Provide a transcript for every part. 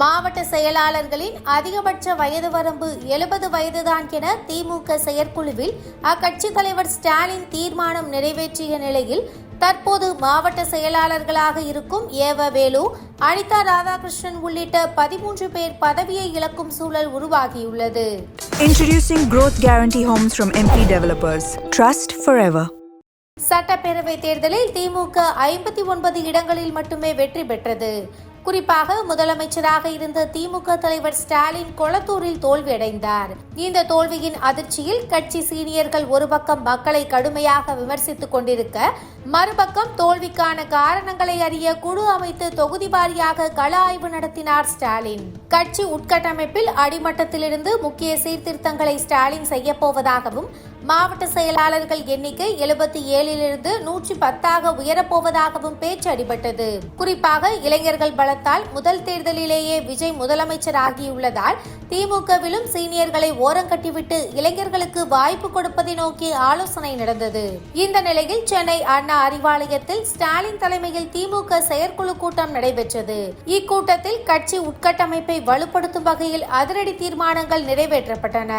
மாவட்ட செயலாளர்களின் அதிகபட்ச வயது வரம்பு 70 வயதுதான் என திமுக செயற்குழுவில் அக்கட்சி தலைவர் ஸ்டாலின் தீர்மானம் நிறைவேற்றிய நிலையில் தற்போது மாவட்ட செயலாளர்களாக இருக்கும் வேலு, அனிதா ராதாகிருஷ்ணன் உள்ளிட்ட 13 பேர் பதவியை இழக்கும் சூழல் உருவாகியுள்ளது. Introducing Growth Guarantee Homes from MP Developers. Trust forever. சட்டப்பேரவை தேர்தலில் திமுக 59 இடங்களில் மட்டுமே வெற்றி பெற்றது. குறிப்பாக முதலமைச்சராக இருந்த திமுக தலைவர் ஸ்டாலின் கொளத்தூரில் தோல்வியடைந்தார். இந்த தோல்வியின் அதிர்ச்சியில் கட்சி சீனியர்கள் ஒரு பக்கம் மக்களை கடுமையாக விமர்சித்துக் கொண்டிருக்க, மறுபக்கம் தோல்விக்கான காரணங்களை அறிய குழு அமைத்து தொகுதி வாரியாக கள ஆய்வு நடத்தினார் ஸ்டாலின். கட்சி உட்கட்டமைப்பில் அடிமட்டத்திலிருந்து முக்கிய சீர்திருத்தங்களை ஸ்டாலின் செய்யப்போவதாகவும், மாவட்ட செயலாளர்கள் எண்ணிக்கை 77லிருந்து 110 உயரப்போவதாகவும் பேச்சு அடிபட்டது. குறிப்பாக இளைஞர்கள் பலத்தால் முதல் தேர்தலிலேயே விஜய் முதலமைச்சர் ஆகியுள்ளதால் திமுகவிலும் சீனியர்களை ஓரங்கட்டிவிட்டு இளைஞர்களுக்கு வாய்ப்பு கொடுப்பதை நோக்கி ஆலோசனை நடந்தது. இந்த நிலையில் சென்னை அண்ணா அறிவாலயத்தில் ஸ்டாலின் தலைமையில் திமுக செயற்குழு கூட்டம் நடைபெற்றது. இக்கூட்டத்தில் கட்சி உட்கட்டமைப்பை வலுப்படுத்தும் வகையில் அதிரடி தீர்மானங்கள் நிறைவேற்றப்பட்டன.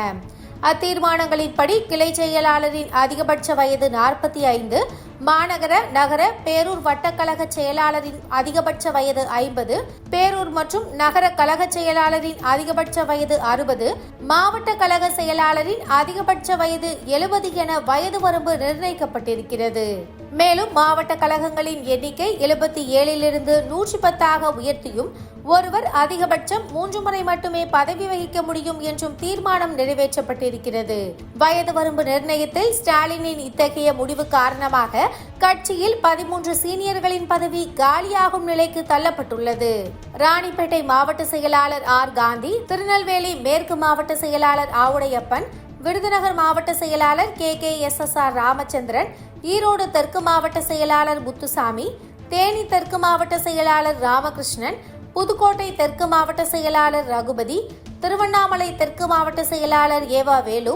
அத்தீர்மானங்களின்படி கிளை செயலாளரின் அதிகபட்ச வயது 45, மாநகர, நகர, பேரூர் வட்டக்கழக செயலாளரின் அதிகபட்ச வயது 50, பேரூர் மற்றும் நகர கழக செயலாளரின் அதிகபட்ச வயது 60, மாவட்ட கழக செயலாளரின் அதிகபட்ச வயது 70 என வயது வரம்பு நிர்ணயிக்கப்பட்டிருக்கிறது. மேலும் மாவட்ட கழகங்களின் எண்ணிக்கை 77லிருந்து 110 உயர்த்தியும், ஒருவர் அதிகபட்சம் 3 முறை மட்டுமே பதவி வகிக்க முடியும் என்றும் தீர்மானம் நிறைவேற்றப்பட்டிருக்கிறது. வயது வரம்பு நிர்ணயத்தில் ஸ்டாலினின் இத்தகைய முடிவு காரணமாக கட்சியில் 13 சீனியர்களின் பதவி காலியாகும் நிலைக்கு தள்ளப்பட்டுள்ளது. ராணிப்பேட்டை மாவட்ட செயலாளர் காந்தி, திருநெல்வேலி மேற்கு மாவட்ட செயலாளர் ஆவுடையப்பன், விருதுநகர் மாவட்ட செயலாளர் KKSSR ராமச்சந்திரன், ஈரோடு தெற்கு மாவட்ட செயலாளர் முத்துசாமி, தேனி தெற்கு மாவட்ட செயலாளர் ராமகிருஷ்ணன், புதுக்கோட்டை தெற்கு மாவட்ட செயலாளர் ரகுபதி, திருவண்ணாமலை தெற்கு மாவட்ட செயலாளர் வேலு,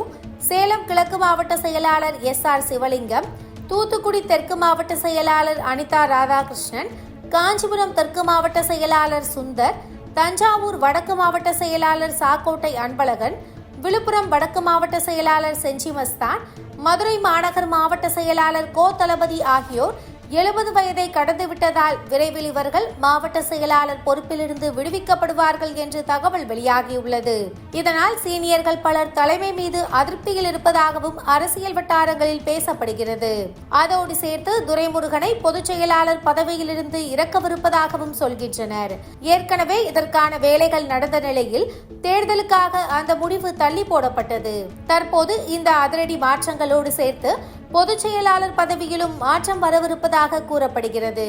சேலம் கிழக்கு மாவட்ட செயலாளர் SR சிவலிங்கம், தூத்துக்குடி தெற்கு மாவட்ட செயலாளர் அனிதா ராதாகிருஷ்ணன், காஞ்சிபுரம் தெற்கு மாவட்ட செயலாளர் சுந்தர், தஞ்சாவூர் வடக்கு மாவட்ட செயலாளர் சாக்கோட்டை அன்பழகன், விழுப்புரம் வடக்கு மாவட்ட செயலாளர் செஞ்சிமஸ்தான், மதுரை மாநகர் மாவட்ட செயலாளர் தளபதி ஆகியோர் 70 வயதை கடந்துவிட்டதால் விரைவில் இவர்கள் மாவட்ட செயலாளர் பொறுப்பிலிருந்து விடுவிக்கப்படுவார்கள் என்று தகவல் வெளியாகியுள்ளது. இதனால் சீனியர்கள் பலர் தலைமை மீது அதிருப்தியில் இருப்பதாகவும் அரசியல் வட்டாரங்களில் பேசப்படுகிறது. அதோடு சேர்த்து துரைமுருகனை பொதுச் செயலாளர் பதவியிலிருந்து இறக்கவிருப்பதாகவும் சொல்கின்றனர். ஏற்கனவே இதற்கான வேலைகள் நடந்த நிலையில் தேர்தலுக்காக அந்த முடிவு தள்ளி போடப்பட்டது. தற்போது இந்த அதிரடி மாற்றங்களோடு சேர்த்து பொதுச் செயலாளர் பதவியிலும் மாற்றம் வரவிருப்பதாக கூறப்படுகிறது.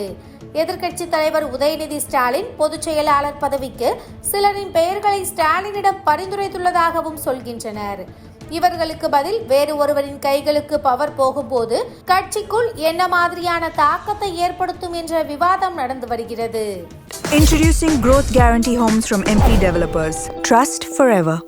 எதிர்க்கட்சி தலைவர் உதயநிதி ஸ்டாலின் பொதுச் செயலாளர் பதவிக்கு சிலரின் பெயர்களை ஸ்டாலினிடம் பரிந்துரைத்துள்ளதாகவும் சொல்கின்றனர். இவர்களுக்கு பதில் வேறு ஒருவரின் கைகளுக்கு பவர் போகும்போது கட்சிக்குள் என்ன மாதிரியான தாக்கத்தை ஏற்படுத்தும் என்ற விவாதம் நடந்து வருகிறது. Introducing Growth Guarantee Homes from MP Developers. Trust forever.